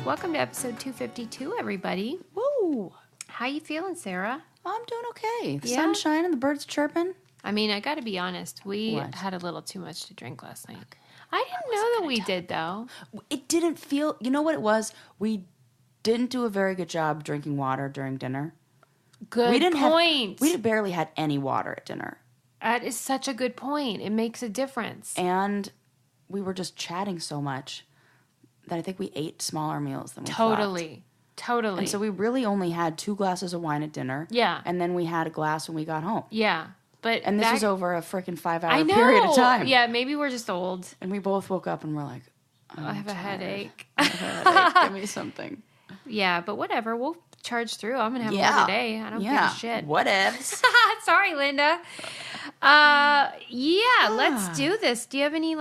Welcome to episode 252, everybody. Woo! How you feeling, Sarah? I'm doing okay. The Yeah? sun's shining, the birds chirping. I mean, I got to be honest. We What? had a little too much to drink last night. I didn't know that we did, though. It didn't feel... You know what it was? We didn't do a very good job drinking water during dinner. Good point. We barely had any water at dinner. That is such a good point. It makes a difference. And we were just chatting so much that I think we ate smaller meals than we Totally. And so we really only had 2 glasses of wine at dinner. Yeah. And then we had a glass when we got home. Yeah. But And this was over a freaking 5-hour I know. period of time. Yeah, maybe we're just old. And we both woke up and we're like, I have a headache. I have a headache. Give me something. Yeah, but whatever. We'll charge through. I'm going to have more today. I don't give a shit. Whatevs. Sorry, Linda. Let's do this. Do you have any,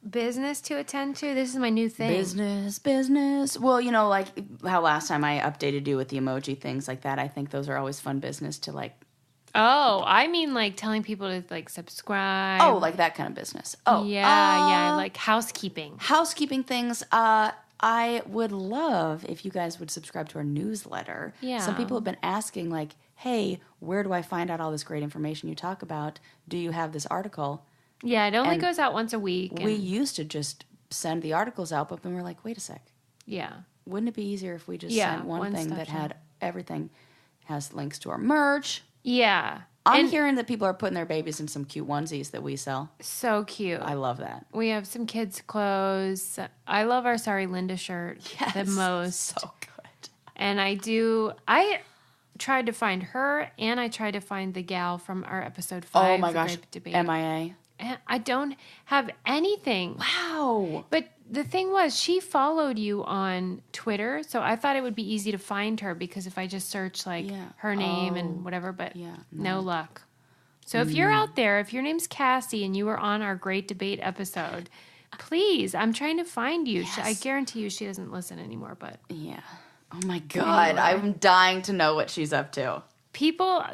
business to attend to? This is my new thing. Business. Well, like how last time I updated you with the emoji, things like that. I think those are always fun business to Oh, I mean telling people to subscribe. Oh, like that kind of business. Oh. Yeah, like housekeeping. Housekeeping things. I would love if you guys would subscribe to our newsletter. Yeah. Some people have been asking hey, where do I find out all this great information you talk about? Do you have this article? Yeah, it only goes out once a week. We used to just send the articles out, but then we're like, wait a sec. Yeah. Wouldn't it be easier if we just sent one thing that stuff, had everything, has links to our merch? Yeah. I'm hearing that people are putting their babies in some cute onesies that we sell. So cute. I love that. We have some kids' clothes. I love our Sorry Linda shirt the most. So good. And I tried to find her, and I tried to find the gal from our episode 5. Oh my gosh, Debate. MIA. And I don't have anything. Wow. But the thing was, she followed you on Twitter, so I thought it would be easy to find her because if I just search her name and whatever, but no luck. So if you're out there, if your name's Cassie and you were on our Great Debate episode, please, I'm trying to find you. Yes. I guarantee you she doesn't listen anymore, but... Yeah. Oh my God. I'm dying to know what she's up to. People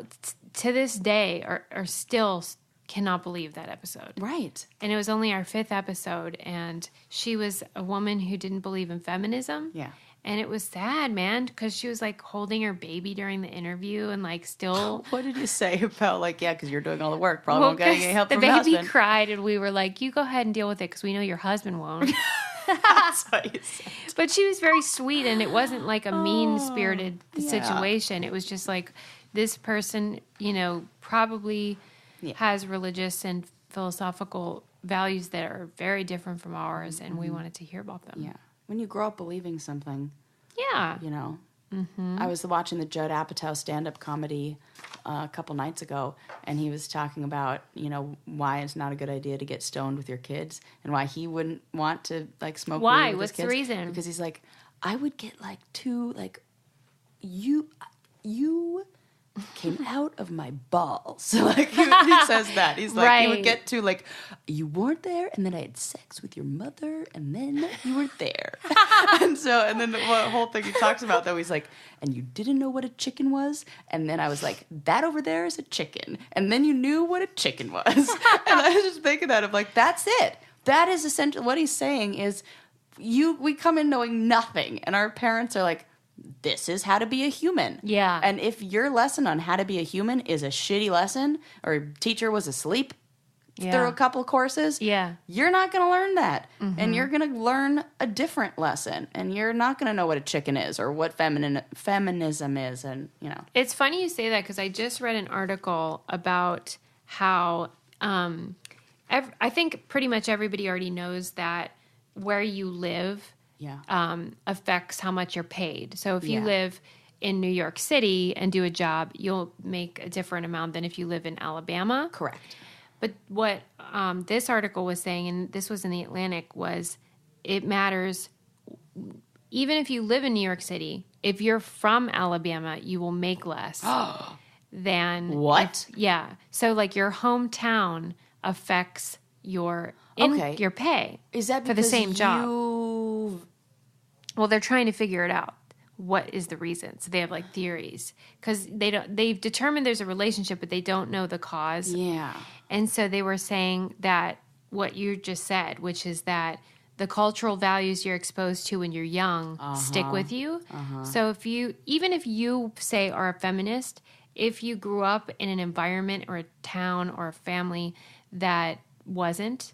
to this day are still cannot believe that episode. Right. And it was only our 5th episode, and she was a woman who didn't believe in feminism. Yeah. And it was sad, man, because she was holding her baby during the interview and still... What did you say about because you're doing all the work, probably won't get any help the from your baby husband. cried, and we were like, you go ahead and deal with it because we know your husband won't. That's what you said. But she was very sweet, and it wasn't a mean-spirited situation. It was just this person, probably has religious and philosophical values that are very different from ours, and we wanted to hear about them. Yeah. When you grow up believing something, Yeah. I was watching the Judd Apatow stand-up comedy a couple nights ago, and he was talking about, why it's not a good idea to get stoned with your kids, and why he wouldn't want to smoke Why? weed with What's his kids. the reason? Because he's like, I would get you came out of my balls. He says that. He's like, Right. he would get to you weren't there, and then I had sex with your mother, and then you were there. and then the whole thing he talks about, though, he's like, and you didn't know what a chicken was? And then I was like, that over there is a chicken. And then you knew what a chicken was. And I was just thinking that of that's it. That is essentially what he's saying is we come in knowing nothing, and our parents are like, this is how to be a human. Yeah. And if your lesson on how to be a human is a shitty lesson, or your teacher was asleep through a couple courses, you're not going to learn that. Mm-hmm. And you're going to learn a different lesson. And you're not going to know what a chicken is or what feminism is. And, It's funny you say that because I just read an article about how I think pretty much everybody already knows that where you live affects how much you're paid. So if you live in New York City and do a job, you'll make a different amount than if you live in Alabama. Correct. But what this article was saying, and this was in the Atlantic, was it matters even if you live in New York City. If you're from Alabama, you will make less than... What? So your hometown affects your your pay. Is that for the same job? You... Well, they're trying to figure it out. What is the reason? So they have theories because they've determined there's a relationship, but they don't know the cause. Yeah. And so they were saying that what you just said, which is that the cultural values you're exposed to when you're young stick with you. So even if you say are a feminist, if you grew up in an environment or a town or a family that wasn't,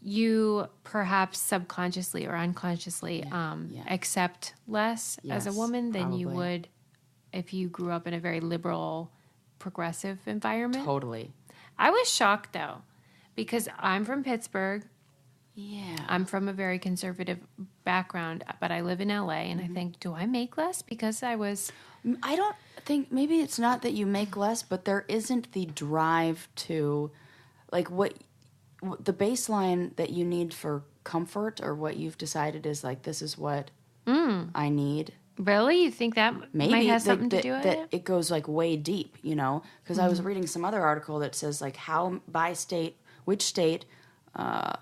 you perhaps subconsciously or unconsciously accept less as a woman than you would if you grew up in a very liberal, progressive environment. Totally. I was shocked, though, because I'm from Pittsburgh. Yeah. I'm from a very conservative background, but I live in LA, and I think, do I make less because I was... I don't think, maybe it's not that you make less, but there isn't the drive to, like, what the baseline that you need for comfort, or what you've decided is, like, this is what I need. Really? You think that Maybe might have something to do with that it? it goes, like, way deep, you know? Because I was reading some other article that says, like, how by state, which state,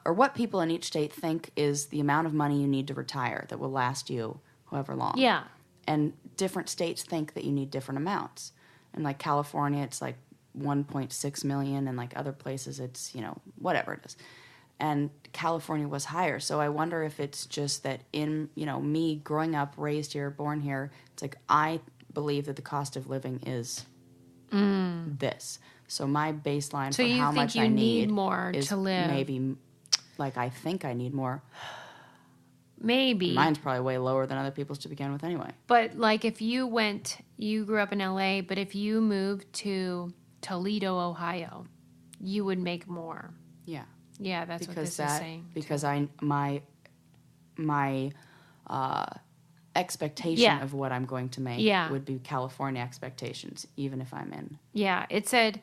or what people in each state think is the amount of money you need to retire that will last you however long. Yeah. And different states think that you need different amounts. And like California, it's like 1.6 million, and like other places, it's, you know, whatever it is. And California was higher. So I wonder if it's just that in, you know, me growing up, raised here, born here, it's like I believe that the cost of living is this. So my baseline So for you how think much you I need need more is to live. maybe, like, I think I need more. Maybe. Mine's probably way lower than other people's to begin with anyway. But like if you grew up in LA, but if you moved to Toledo, Ohio, you would make more. Yeah. Yeah, that's what this is saying. Because my expectation of what I'm going to make would be California expectations, even if I'm in. Yeah, it said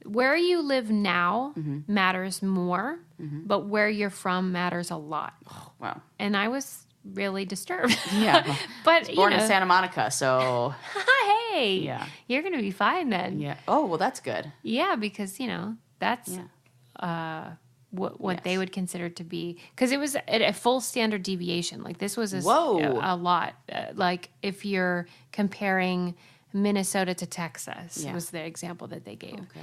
where you live now matters more, but where you're from matters a lot. Oh, wow. And I was really disturbed. Yeah. But born in Santa Monica, so hey, yeah, you're gonna be fine then. Yeah. Oh, well, that's good. Yeah, because that's what they would consider to be, because it was a full standard deviation. Like this was a lot. Like if you're comparing Minnesota to Texas, was the example that they gave. Okay.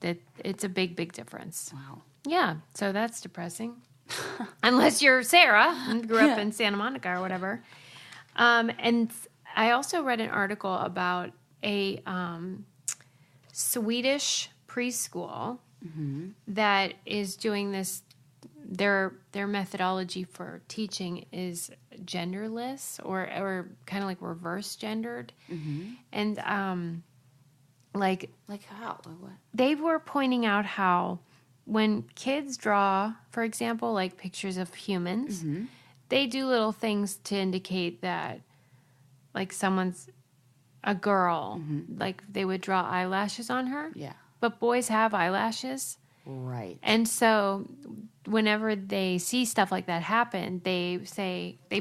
That it's a big difference. Wow. Yeah, so that's depressing. Unless you're Sarah and grew up in Santa Monica or whatever. And I also read an article about a Swedish preschool that is doing this. Their methodology for teaching is genderless or kind of like reverse gendered. And like how? What? They were pointing out how when kids draw, for example, like pictures of humans, they do little things to indicate that like someone's a girl. Like they would draw eyelashes on her. Yeah. But boys have eyelashes. Right. And so whenever they see stuff like that happen, they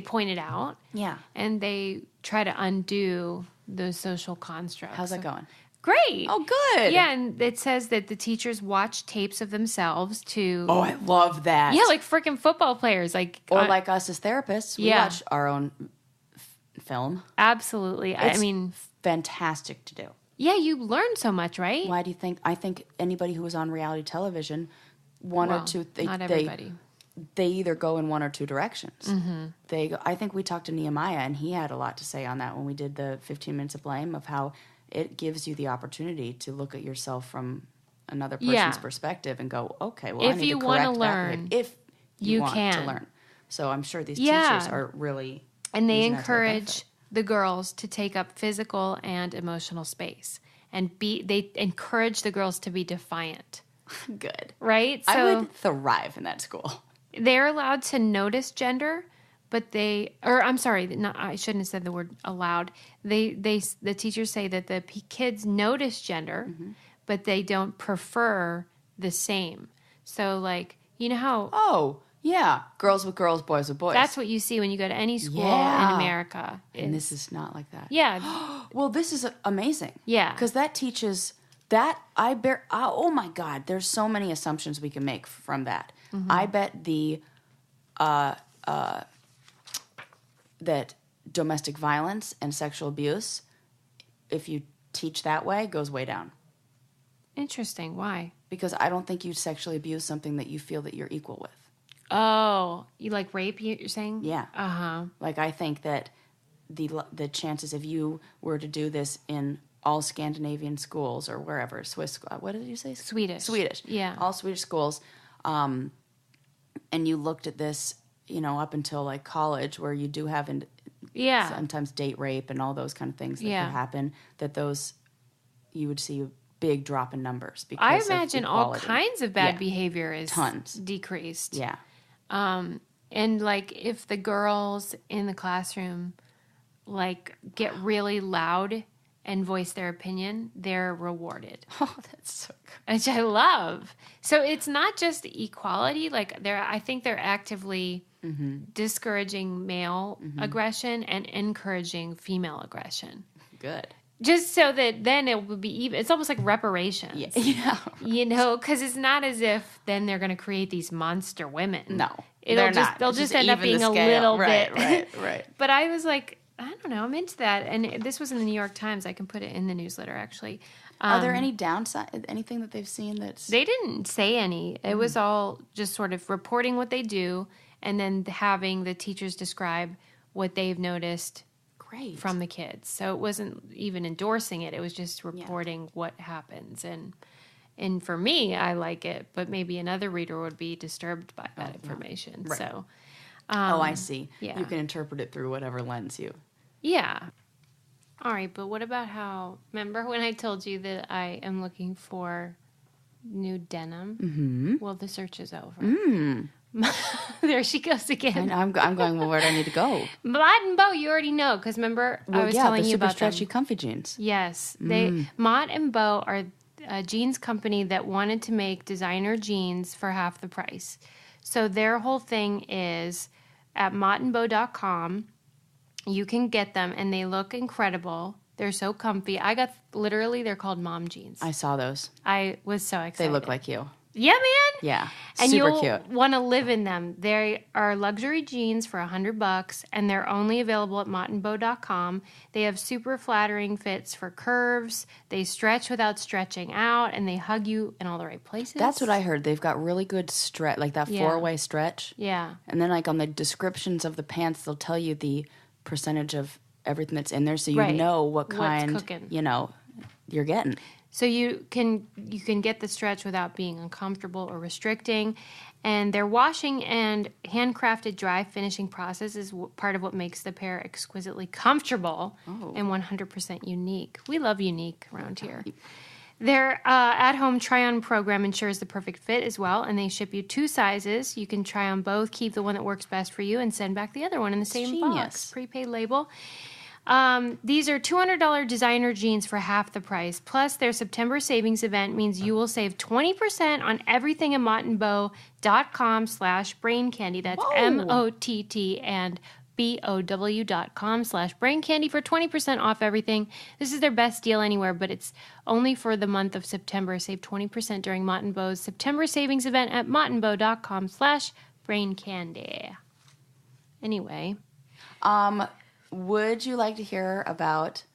point it out. Yeah. And they try to undo those social constructs. How's that going? Great. Oh, good. Yeah, and it says that the teachers watch tapes of themselves to... Oh, I love that. Yeah, like freaking football players. Like like us as therapists, we watch our own film. Absolutely. It's I mean... fantastic to do. Yeah, you learn so much, right? Why do you think... I think anybody who was on reality television, or two... not everybody. They either go in one or two directions. I think we talked to Nehemiah, and he had a lot to say on that when we did the 15 Minutes of Blame, of how it gives you the opportunity to look at yourself from another person's perspective and go, okay, well, if I need you to want correct to that learn, if you want can. to learn. So I'm sure these teachers are really... And they using that to their encourage benefit. the girls to take up physical and emotional space. And they encourage the girls to be defiant. Good. Right? So I would thrive in that school. They're allowed to notice gender, but I shouldn't have said the word allowed. The teachers say that the kids notice gender, but they don't prefer the same. So like, you know how... Oh, yeah. Girls with girls, boys with boys. That's what you see when you go to any school in America. And this is not like that. Yeah. Well, this is amazing. Yeah. Because that teaches that oh my God, there's so many assumptions we can make from that. I bet that domestic violence and sexual abuse, if you teach that way, goes way down. Interesting. Why? Because I don't think you sexually abuse something that you feel that you're equal with. Oh, you like rape, you're saying? Yeah. Uh-huh. Like, I think that the chances, if you were to do this in all Scandinavian schools or wherever, Swiss, what did you say? Swedish. Yeah. All Swedish schools, and you looked at this, up until like college, where you do have sometimes date rape and all those kind of things that could happen, that those, you would see a big drop in numbers. Because I imagine all kinds of bad behavior is decreased. Yeah. And like if the girls in the classroom like get really loud and voice their opinion, they're rewarded. Oh, that's so good. Which I love. So it's not just equality. Like I think they're actively discouraging male aggression and encouraging female aggression. Good. Just so that then it will be even. It's almost like reparations. Yeah. Because it's not as if then they're going to create these monster women. No, they'll just end up being a little bit. Right. But I was like, I don't know, I'm into that. And this was in the New York Times. I can put it in the newsletter, actually. Are there any downside, anything that they've seen that's... They didn't say any. It was all just sort of reporting what they do and then having the teachers describe what they've noticed from the kids. So it wasn't even endorsing it. It was just reporting what happens. And for me, I like it, but maybe another reader would be disturbed by that information. Right. So, I see. Yeah. You can interpret it through whatever lens you... Yeah. All right, but what about remember when I told you that I am looking for new denim? Mm-hmm. Well, the search is over. There she goes again. I'm going, well, where do I need to go? Mott and Bow, you already know, because remember I was telling you about the super stretchy comfy jeans. Yes. Mott and Bow are a jeans company that wanted to make designer jeans for half the price. So their whole thing is at mottandbow.com. You can get them, and they look incredible. They're so comfy. They're called mom jeans. I saw those. I was so excited. They look like you. Yeah, man. Yeah, and super you'll cute. Want to live in them. They are luxury jeans for $100, and they're only available at mottandbow.com. They have super flattering fits for curves. They stretch without stretching out, and they hug you in all the right places. That's what I heard. They've got really good stretch, like that 4-way stretch. Yeah. And then like on the descriptions of the pants, they'll tell you the percentage of everything that's in there, so you know what kind you're getting. So you can get the stretch without being uncomfortable or restricting. And their washing and handcrafted dry finishing process is part of what makes the pair exquisitely comfortable and 100% unique. We love unique around here. Their at-home try-on program ensures the perfect fit as well, and they ship you 2 sizes. You can try on both, keep the one that works best for you, and send back the other one in the same box. Prepaid label. These are $200 designer jeans for half the price. Plus, their September savings event means you will save 20% on everything at mottandbow.com/braincandy. That's MOTT and BOW.com/braincandy for 20% off everything. This is their best deal anywhere, but it's only for the month of September. Save 20% during Mott and Bow's September savings event at mottandbow.com/braincandy. Anyway. Would you like to hear about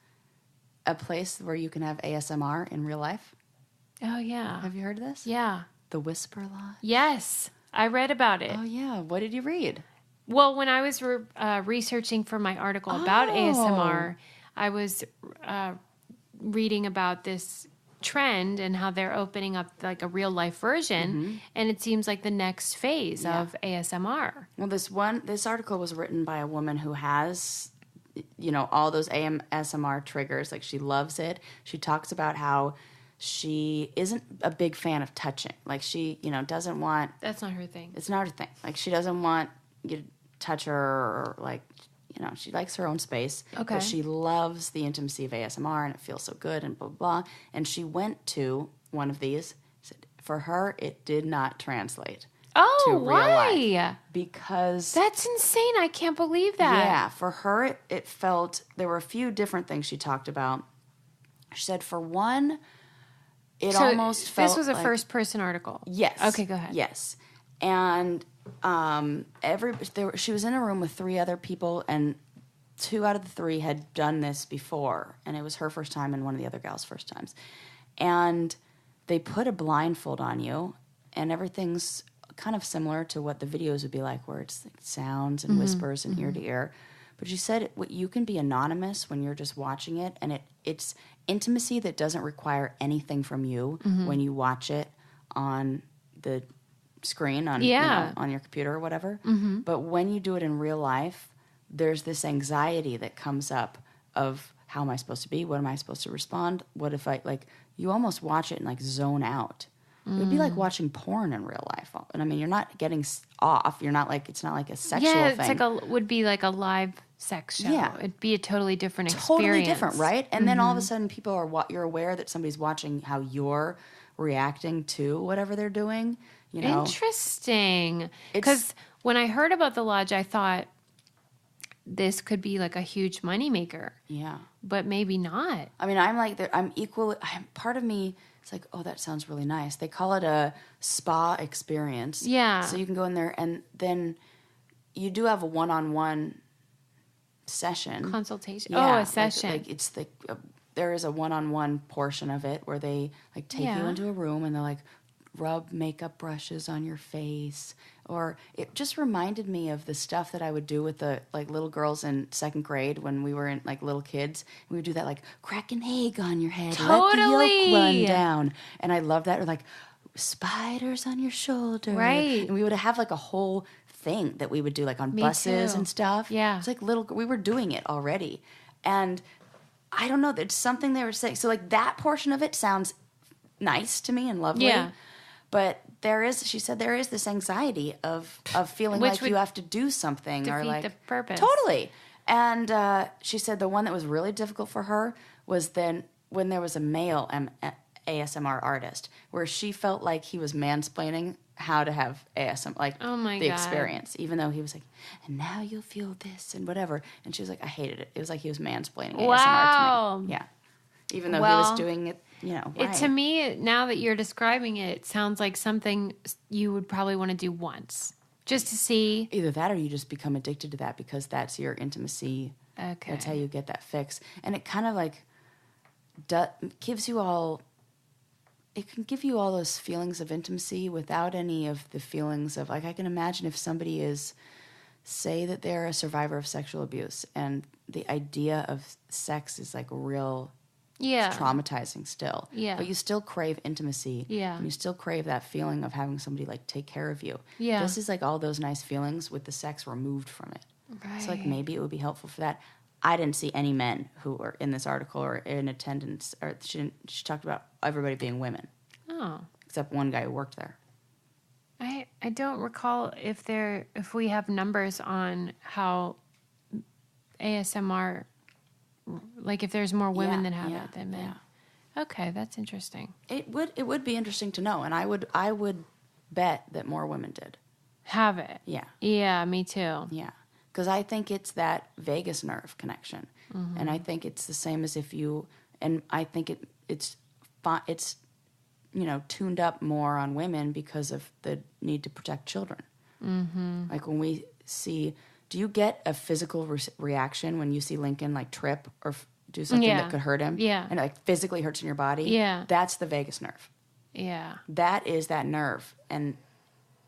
a place where you can have ASMR in real life? Oh, yeah. Have you heard of this? Yeah. The Whisper Lodge? Yes. I read about it. Oh, yeah. What did you read? Well, when I was researching for my article about ASMR, I was reading about this trend and how they're opening up like a real life version, and it seems like the next phase of ASMR. Well, this article was written by a woman who has all those ASMR triggers. Like, she loves it. She talks about how she isn't a big fan of touching. Like, she, doesn't want... That's not her thing. It's not her thing. Like, she doesn't want you to touch her or, like, she likes her own space. Okay. But she loves the intimacy of ASMR, and it feels so good, and blah, blah, blah. And she went to one of these. Said, for her, it did not translate. Oh, why? Because... That's insane. I can't believe that. Yeah, for her, it felt... There were a few different things she talked about. She said, for one, it almost felt this was a first-person article? Yes. Okay, go ahead. Yes. And she was in a room with 3 other people, and 2 out of the 3 had done this before. And it was her first time and one of the other gals' first times. And they put a blindfold on you, and everything's... kind of similar to what the videos would be like, where it's like sounds and whispers and ear to ear. But she said you can be anonymous when you're just watching it, and it's intimacy that doesn't require anything from you when you watch it on the screen on on your computer or whatever. But when you do it in real life, there's this anxiety that comes up of how am I supposed to be? What am I supposed to respond? What if you almost watch it and like zone out. It would be like watching porn in real life. And I mean, you're not getting off. You're not like, it's not like a sexual thing. Yeah, would be like a live sex show. Yeah. It'd be a totally different experience. Totally different, right? And then all of a sudden you're aware that somebody's watching how you're reacting to whatever they're doing, you know. Interesting. Because when I heard about the lodge, I thought this could be like a huge moneymaker. Yeah. But maybe not. I mean, part of me, it's like, oh, that sounds really nice. They call it a spa experience. Yeah. So you can go in there, and then you do have a one-on-one session. Consultation. Yeah, a session. Like it's there is a one-on-one portion of it where they like take you into a room and they're like, rub makeup brushes on your face. Or it just reminded me of the stuff that I would do with the like little girls in second grade when we were in like little kids. We would do that like crack an egg on your head, let the yolk run down. And I love that. Or like spiders on your shoulder. Right. And we would have like a whole thing that we would do like on buses and stuff. Yeah. It's like we were doing it already. And I don't know, there's something they were saying. So like that portion of it sounds nice to me and lovely. Yeah. But she said there is this anxiety of feeling like you have to do something or like the purpose. Totally. And she said the one that was really difficult for her was then when there was a male ASMR artist where she felt like he was mansplaining how to have ASMR, like the experience, even though he was like, and now you'll feel this and whatever. And she was like, I hated it. It was like he was mansplaining ASMR to me. Yeah. Even though he was doing it, you know, right. To me, now that you're describing it, it sounds like something you would probably want to do once just to see. Either that or you just become addicted to that because that's your intimacy. Okay. That's how you get that fix. And it kind of like gives you all, it can give you all those feelings of intimacy without any of the feelings of, like, I can imagine if somebody is, say that they're a survivor of sexual abuse and the idea of sex is like real. Yeah. It's traumatizing still. Yeah. But you still crave intimacy. Yeah. And you still crave that feeling of having somebody like take care of you. Yeah. This is like all those nice feelings with the sex removed from it. Right. So like maybe it would be helpful for that. I didn't see any men who were in this article or in attendance. Or she talked about everybody being women. Oh. Except one guy who worked there. I don't recall if we have numbers on how ASMR, like if there's more women that have it than men. Yeah. Okay, that's interesting. It would be interesting to know, and I would bet that more women did have it. Yeah. Yeah, me too. Yeah, because I think it's that vagus nerve connection, and I think it's the same as I think it's tuned up more on women because of the need to protect children. Mm-hmm. Like when we see. Do you get a physical reaction when you see Lincoln like trip or do something that could hurt him? Yeah. And it like physically hurts in your body? Yeah. That's the vagus nerve. Yeah. That is that nerve. And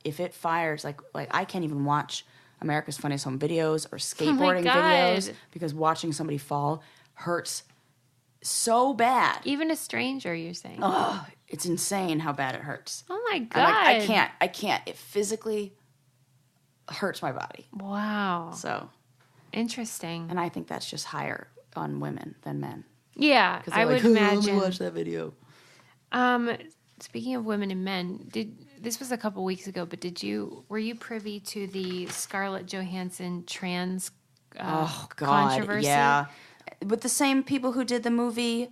if it fires, like I can't even watch America's Funniest Home Videos or skateboarding videos because watching somebody fall hurts so bad. Even a stranger, you're saying? Oh, it's insane how bad it hurts. Oh my God. I can't. It physically hurts my body. Wow. So interesting. And I think that's just higher on women than men. Yeah, I would imagine. Let me watch that video. Speaking of women and men, this was a couple weeks ago, but were you privy to the Scarlett Johansson trans controversy? Yeah. With the same people who did the movie,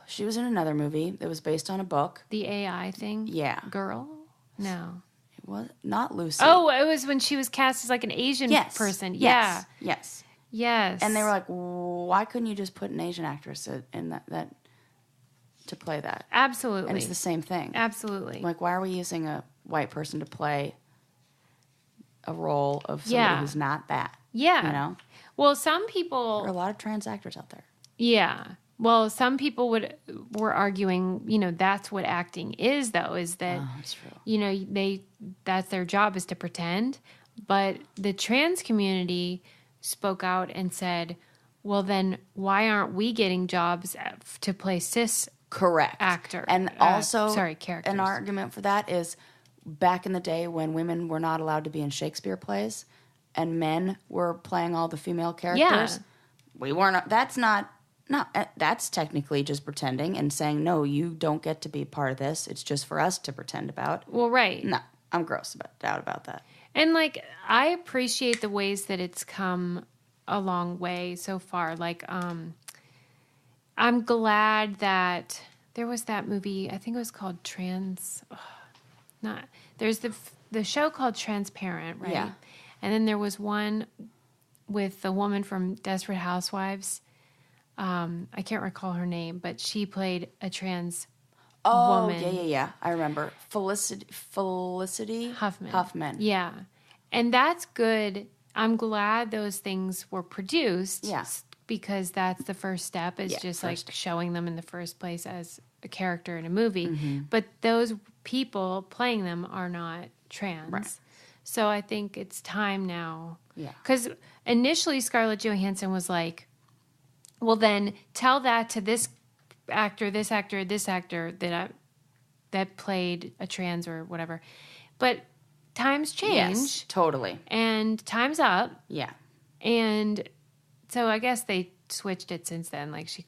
she was in another movie that was based on a book. The AI thing? Yeah. Girl? No. It was not Lucy. Oh, it was when she was cast as like an Asian person. Yeah. Yes. Yes. And they were like, why couldn't you just put an Asian actress in that to play that? Absolutely. And it's the same thing. Absolutely. Like, why are we using a white person to play a role of somebody who's not that? Yeah. You know? Well, some people... There are a lot of trans actors out there. Yeah. Well, some people were arguing, that's what acting is, though, is that, that's true. That's their job, is to pretend. But the trans community spoke out and said, well, then why aren't we getting jobs to play cis correct actor? And also, characters. An argument for that is back in the day when women were not allowed to be in Shakespeare plays and men were playing all the female characters. We weren't. That's technically just pretending and saying, no, you don't get to be part of this. It's just for us to pretend about. Well, right. No, I'm gross about that. And, like, I appreciate the ways that it's come a long way so far. Like, I'm glad that there was that movie, I think it was called there's the show called Transparent, right? Yeah. And then there was one with the woman from Desperate Housewives. I can't recall her name, but she played a trans woman. Yeah. I remember. Felicity Huffman. Yeah. And that's good. I'm glad those things were produced. Yeah. Because that's the first step, is just like showing them in the first place as a character in a movie. Mm-hmm. But those people playing them are not trans. Right. So I think it's time now. Yeah. Because initially Scarlett Johansson was like, well, then tell that to this actor that played a trans or whatever. But times change. Yes, totally. And time's up. Yeah. And so I guess they switched it since then. Like she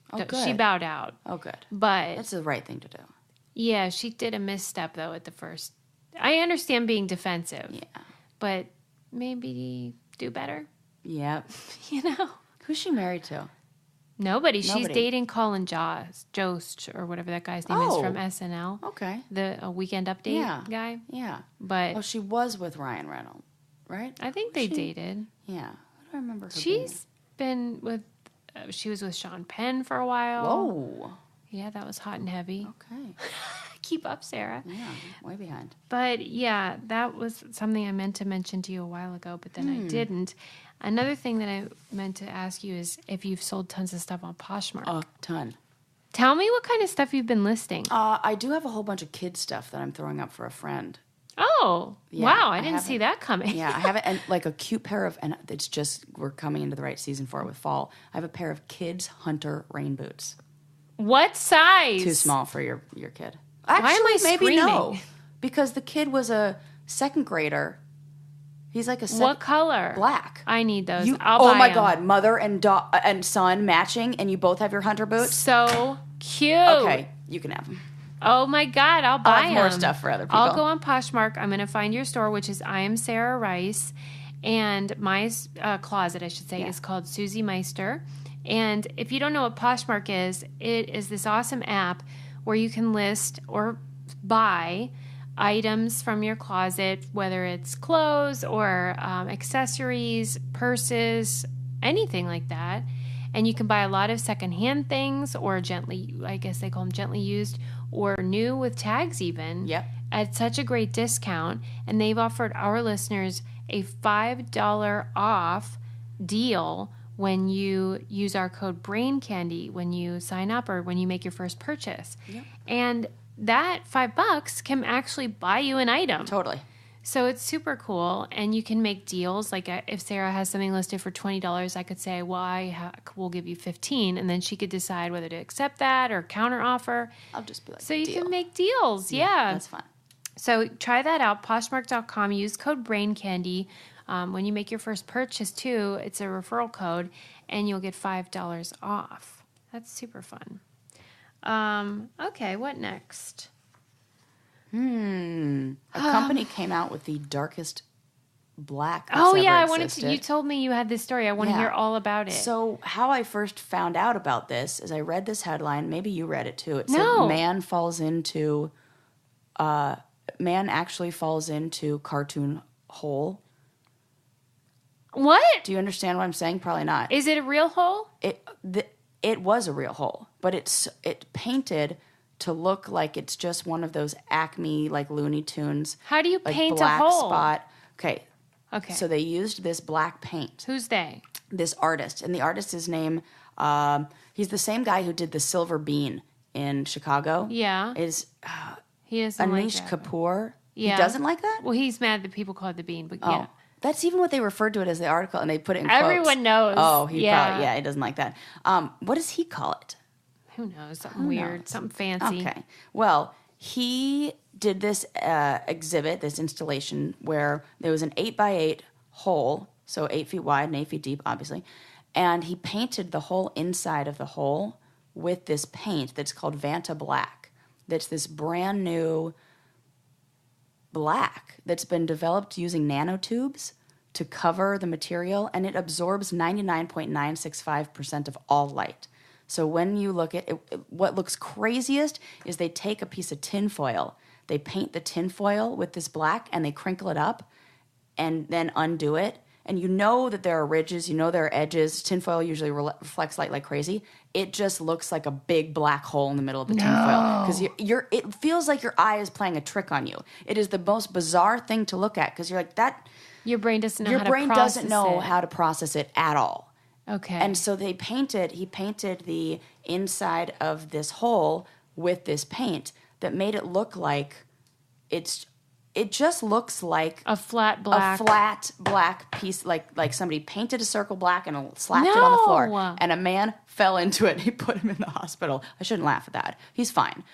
bowed out. Oh, good. But that's the right thing to do. Yeah, she did a misstep though at the first. I understand being defensive. Yeah. But maybe do better. Yep. Who's she married to? Nobody. She's dating Colin Jost or whatever that guy's name is from SNL. Okay. The Weekend Update guy. Yeah. But she was with Ryan Reynolds, right? I think they dated. Yeah. Who do I remember her She's been with she was with Sean Penn for a while. Whoa. Yeah, that was hot and heavy. Okay. Keep up, Sarah. Yeah, way behind. But yeah, that was something I meant to mention to you a while ago, but then I didn't. Another thing that I meant to ask you is if you've sold tons of stuff on Poshmark. A ton. Tell me what kind of stuff you've been listing. I do have a whole bunch of kids stuff that I'm throwing up for a friend. Oh, yeah, wow. I didn't see that coming. Yeah, I have it. And like a cute pair of, and it's just, we're coming into the right season for it with fall. I have a pair of kids Hunter rain boots. What size? Too small for your kid. Actually, why am I maybe screaming? No. Because the kid was a second grader. He's like a What color? Black. I need those. I'll buy them. Oh my God, mother and son matching, and you both have your Hunter boots? So cute. Okay, you can have them. Oh my God, I'll buy them. More stuff for other people. I'll go on Poshmark. I'm going to find your store, which is I Am Sarah Rice. And my closet, I should say, is called Susie Meister. And if you don't know what Poshmark is, it is this awesome app where you can list or buy items from your closet, whether it's clothes or accessories, purses, anything like that. And you can buy a lot of secondhand things or gently, I guess they call them gently used, or new with tags even. Yep. At such a great discount. And they've offered our listeners a $5 off deal when you use our code BRAINCANDY when you sign up or when you make your first purchase. Yep. And that $5 can actually buy you an item. Totally. So it's super cool, and you can make deals. Like if Sarah has something listed for $20, I could say, well, we'll give you $15, and then she could decide whether to accept that or counter offer. I'll just be like, so you can make deals. Yeah. That's fun. So try that out, Poshmark.com. Use code BRAINCANDY. When you make your first purchase, too, it's a referral code, and you'll get $5 off. That's super fun. Okay, what next? A company came out with the darkest black that's Oh, yeah, ever I existed. wanted to. You told me you had this story. I want to hear all about it. So how I first found out about this is I read this headline. Maybe you read it, too. It said, man actually falls into cartoon hole. What? Do you understand what I'm saying? Probably not. Is it a real hole? It was a real hole, but it painted to look like it's just one of those Acme like Looney Tunes. How do you like paint black a hole? Spot. Okay. Okay. So they used this black paint. Who's they? This artist, and the artist is named He's the same guy who did the Silver Bean in Chicago. Yeah. He doesn't Anish like that. Kapoor. Yeah. He doesn't like that? Well, he's mad that people call it the bean, but yeah. That's even what they referred to it as the article, and they put it in Everyone quotes. knows. Oh, he Yeah. he doesn't like that. What does he call it? Who knows? Something weird, something fancy. Okay. Well, he did this exhibit, this installation, where there was an 8x8 hole, so 8 feet wide and 8 feet deep, obviously, and he painted the whole inside of the hole with this paint that's called Vanta Black. That's this brand new black that's been developed using nanotubes to cover the material, and it absorbs 99.965% of all light. So when you look at it, what looks craziest is they take a piece of tinfoil, they paint the tinfoil with this black, and they crinkle it up and then undo it. And you know that there are ridges, you know there are edges. Tinfoil usually reflects light like crazy. It just looks like a big black hole in the middle of the tinfoil. Because it feels like your eye is playing a trick on you. It is the most bizarre thing to look at because you're like, that. Your brain doesn't know Your how to brain process doesn't know it. how to process it at all. Okay. And so he painted the inside of this hole with this paint that made it look like it just looks like a flat black piece, like somebody painted a circle black and slapped it on the floor, and a man fell into it and he put him in the hospital. I shouldn't laugh at that. He's fine.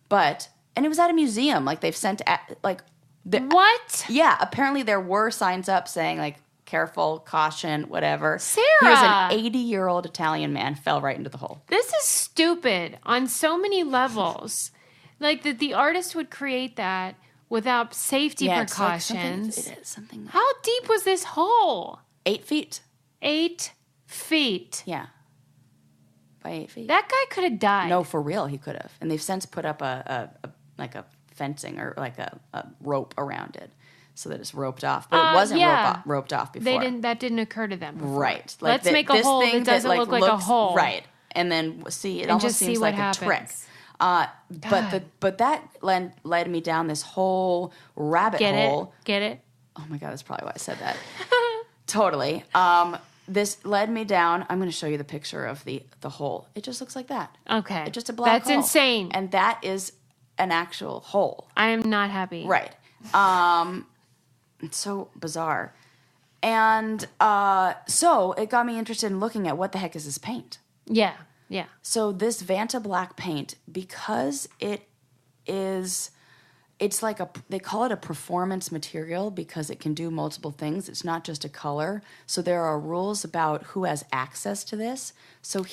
And it was at a museum. Like they've sent, what? Yeah, apparently there were signs up saying like, careful, caution, whatever. Sarah! He was an 80-year-old Italian man, fell right into the hole. This is stupid on so many levels. Like that the artist would create that without safety precautions. It is something. How deep was this hole? 8 feet. 8 feet. Yeah. By 8 feet. That guy could have died. No, for real, he could have. And they've since put up a fencing or like a rope around it so that it's roped off. But it wasn't roped off before. That didn't occur to them before. Right. Let's make a hole that doesn't look like a hole. Right. And then see, it and almost just seems see like what a trick. But that led me down this whole rabbit hole. Get it? Oh my God, that's probably why I said that. Totally. This led me down. I'm going to show you the picture of the hole. It just looks like that. Okay. It's just a black hole. That's insane. And that is an actual hole. I am not happy. Right. It's so bizarre. And so it got me interested in looking at what the heck is this paint. Yeah. Yeah. So this Vanta Black paint, because it's like they call it a performance material because it can do multiple things. It's not just a color. So there are rules about who has access to this. So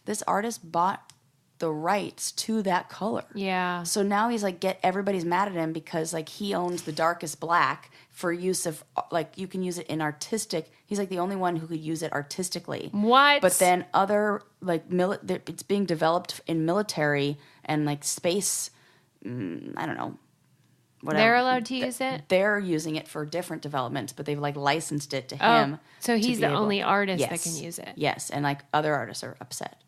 this artist bought the rights to that color. Yeah. So now he's like, everybody's mad at him because like he owns the darkest black for use of, like, you can use it in artistic. He's like the only one who could use it artistically. What? But then other, like, it's being developed in military and like space, I don't know. Whatever. They're allowed to use it? They're using it for different developments, but they've like licensed it to him. So he's the only artist that can use it. Yes, and like other artists are upset.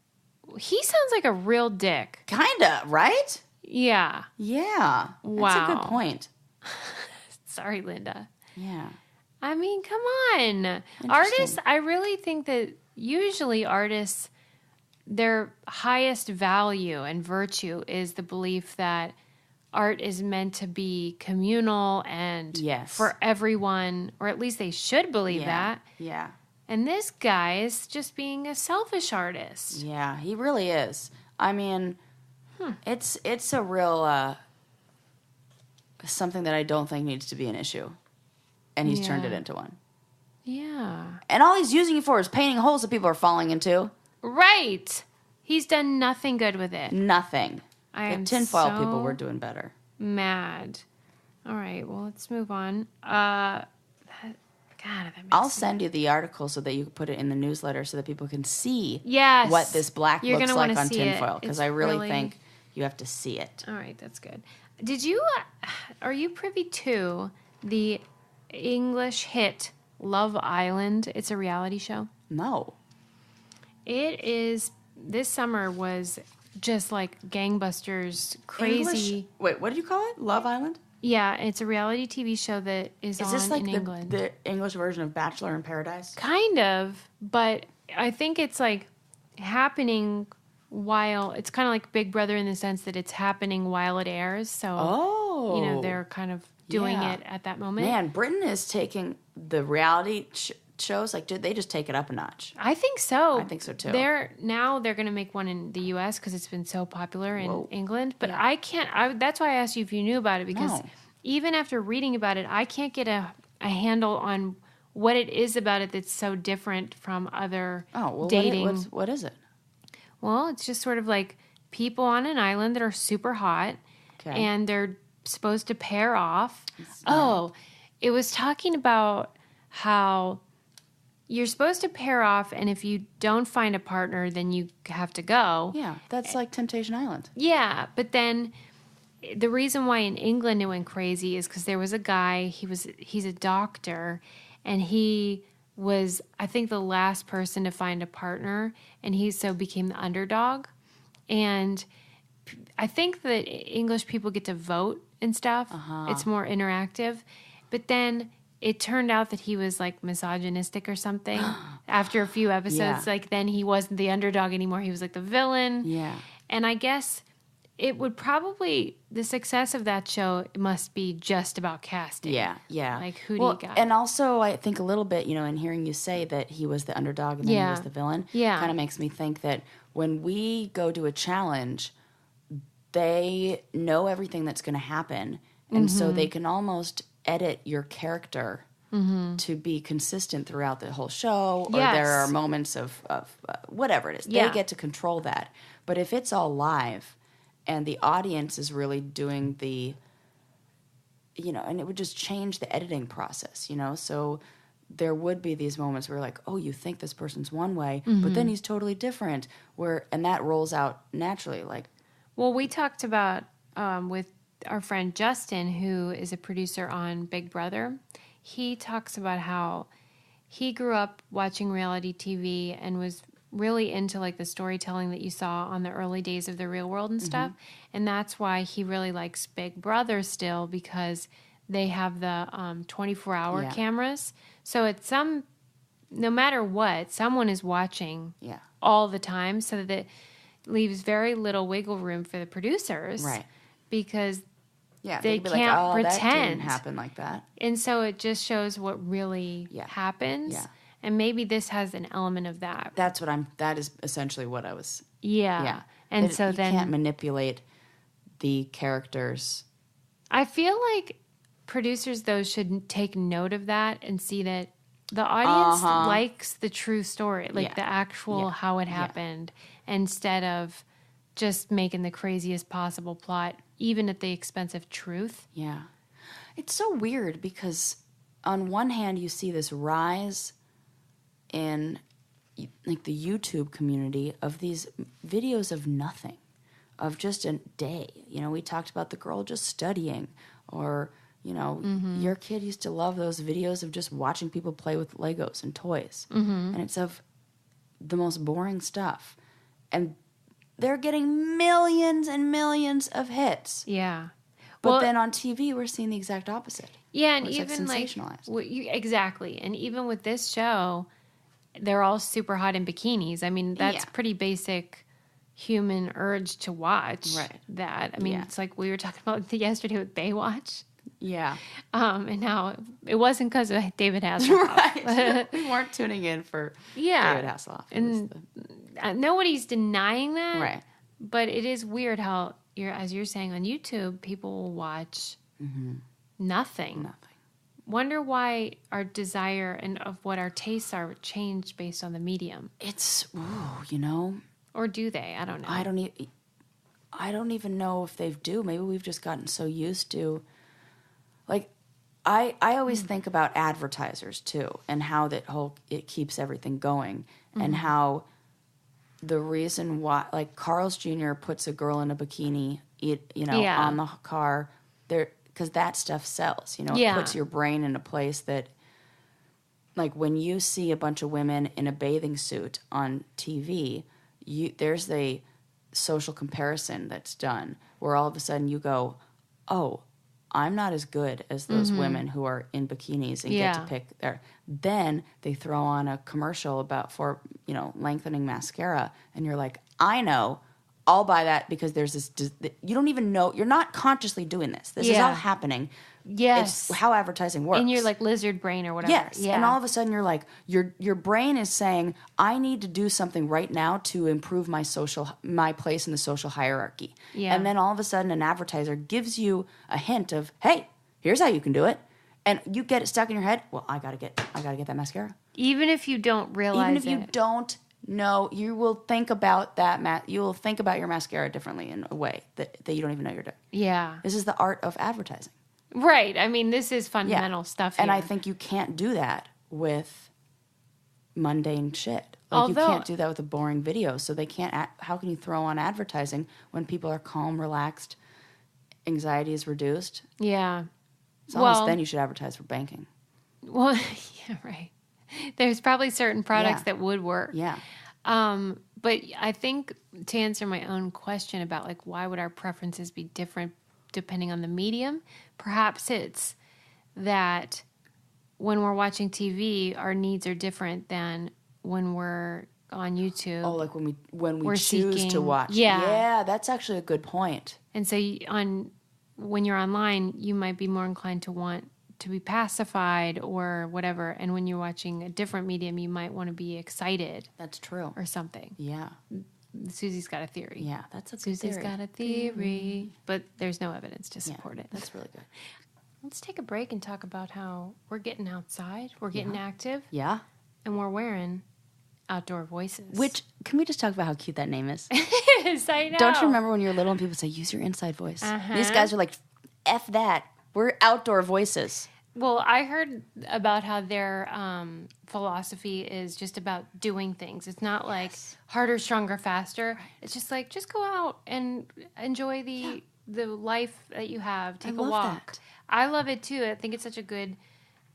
He sounds like a real dick. Kinda, right? Yeah. Yeah. Wow. That's a good point. Sorry, Linda. Yeah. I mean, come on. Artists, I really think that usually artists, their highest value and virtue is the belief that art is meant to be communal and for everyone, or at least they should believe that. Yeah. And this guy is just being a selfish artist. Yeah, he really is. I mean, it's a real something that I don't think needs to be an issue. And he's turned it into one. Yeah. And all he's using it for is painting holes that people are falling into. Right. He's done nothing good with it. Nothing. I am tinfoil people were doing better. Mad. All right, well, let's move on. I'll send you the article so that you can put it in the newsletter so that people can see what this black looks like on tinfoil. Because I really think you have to see it. All right, that's good. Are you privy to the English hit Love Island? It's a reality show. No. It is, this summer was just like gangbusters, crazy. English? Wait, what did you call it? Love Island? Yeah, it's a reality TV show that is on this like in England. the English version of Bachelor in Paradise? Kind of, but I think it's like happening while it's kind of like Big Brother in the sense that it's happening while it airs. So, you know, they're kind of doing it at that moment. Man, Britain is taking the reality shows, like, did they just take it up a notch? I think so. I think so too. They're going to make one in the U.S. because it's been so popular in England. But I can't. That's why I asked you if you knew about it, because even after reading about it, I can't get a handle on what it is about it that's so different from other dating. What is it? Well, it's just sort of like people on an island that are super hot, and they're supposed to pair off. It was talking about how you're supposed to pair off, and if you don't find a partner, then you have to go. Yeah, that's like Temptation Island. Yeah, but then the reason why in England it went crazy is because there was a guy, he's a doctor, and he was, I think, the last person to find a partner, and he became the underdog. And I think that English people get to vote and stuff. It's more interactive. But then it turned out that he was like misogynistic or something. After a few episodes, like then he wasn't the underdog anymore. He was like the villain. Yeah. And I guess it would probably, the success of that show must be just about casting. Yeah. Like, who do you got? And also, I think a little bit, you know, in hearing you say that he was the underdog and then he was the villain, kind of makes me think that when we go to a challenge, they know everything that's going to happen. And so they can almost edit your character to be consistent throughout the whole show. Or there are moments of whatever it is. They get to control that. But if it's all live, and the audience is really doing the, you know, and it would just change the editing process, you know? So there would be these moments where like, oh, you think this person's one way, but then he's totally different. And that rolls out naturally. Like, well, we talked about with our friend Justin, who is a producer on Big Brother. He talks about how he grew up watching reality TV and was really into like the storytelling that you saw on the early days of the Real World and stuff. And that's why he really likes Big Brother still, because they have the 24-hour cameras. So it's no matter what, someone is watching all the time, so that it leaves very little wiggle room for the producers. Right. Because they can't pretend. That didn't happen like that. And so it just shows what really happens. Yeah. And maybe this has an element of that. That is essentially what I was. Yeah. And so then you can't manipulate the characters. I feel like producers, though, should take note of that and see that the audience likes the true story, like the actual how it happened, instead of just making the craziest possible plot, even at the expense of truth. Yeah. It's so weird because on one hand you see this rise in like the YouTube community of these videos of nothing, of just a day. You know, we talked about the girl just studying, or, you know, your kid used to love those videos of just watching people play with Legos and toys. And it's of the most boring stuff. And they're getting millions and millions of hits. Yeah. But then on TV, we're seeing the exact opposite. Yeah, and even like sensationalized. Exactly. And even with this show, they're all super hot in bikinis. I mean, that's pretty basic human urge to watch that. I mean, it's like we were talking about yesterday with Baywatch. Yeah. And now it wasn't because of David Hasselhoff. Right. We weren't tuning in for David Hasselhoff. And nobody's denying that. Right. But it is weird how, as you're saying, on YouTube, people will watch nothing. Wonder why our desire and of what our tastes are changed based on the medium. It's, you know. Or do they? I don't know. I don't even know if they do. Maybe we've just gotten so used to, like, I always think about advertisers too, and how it keeps everything going, and how the reason why, like, Carl's Jr. puts a girl in a bikini, on the car there, because that stuff sells. You know, it puts your brain in a place that, like, when you see a bunch of women in a bathing suit on TV, there's a social comparison that's done where all of a sudden you go, oh, I'm not as good as those women who are in bikinis and get to pick their. Then they throw on a commercial for lengthening mascara, and you're like, I know, I'll buy that because there's this. You don't even know. You're not consciously doing this. This is all happening. Yes, it's how advertising works. In your like lizard brain or whatever. Yes, and all of a sudden you're like, your brain is saying, I need to do something right now to improve my place in the social hierarchy. Yeah. And then all of a sudden an advertiser gives you a hint of, hey, here's how you can do it, and you get it stuck in your head. Well, I gotta get that mascara. Even if you don't realize it. Even if you don't know, you will think about that. You will think about your mascara differently in a way that you don't even know you're doing. Yeah. This is the art of advertising. Right. I mean, this is fundamental stuff here. And I think you can't do that with mundane shit. Like, you can't do that with a boring video. So they can't. How can you throw on advertising when people are calm, relaxed, anxiety is reduced? Yeah. It's almost then you should advertise for banking. Well, yeah, right. There's probably certain products that would work. Yeah. But I think to answer my own question about like why would our preferences be different depending on the medium, perhaps it's that when we're watching TV, our needs are different than when we're on YouTube. Oh, like when we choose to watch. Yeah, that's actually a good point. And so when you're online, you might be more inclined to want to be pacified or whatever. And when you're watching a different medium, you might want to be excited. That's true. Or something. Yeah. Susie's got a theory. Yeah, that's a good Susie's got a theory. But there's no evidence to support it. That's really good. Let's take a break and talk about how we're getting outside. We're getting active. Yeah. And we're wearing Outdoor Voices. Which, can we just talk about how cute that name is? Yes, I know. Don't you remember when you were little and people say, use your inside voice? These guys are like, F that. We're Outdoor Voices. Well, I heard about how their philosophy is just about doing things. It's not like harder, stronger, faster. Right. It's just like, just go out and enjoy the life that you have. Take a walk. That. I love it too. I think it's such a good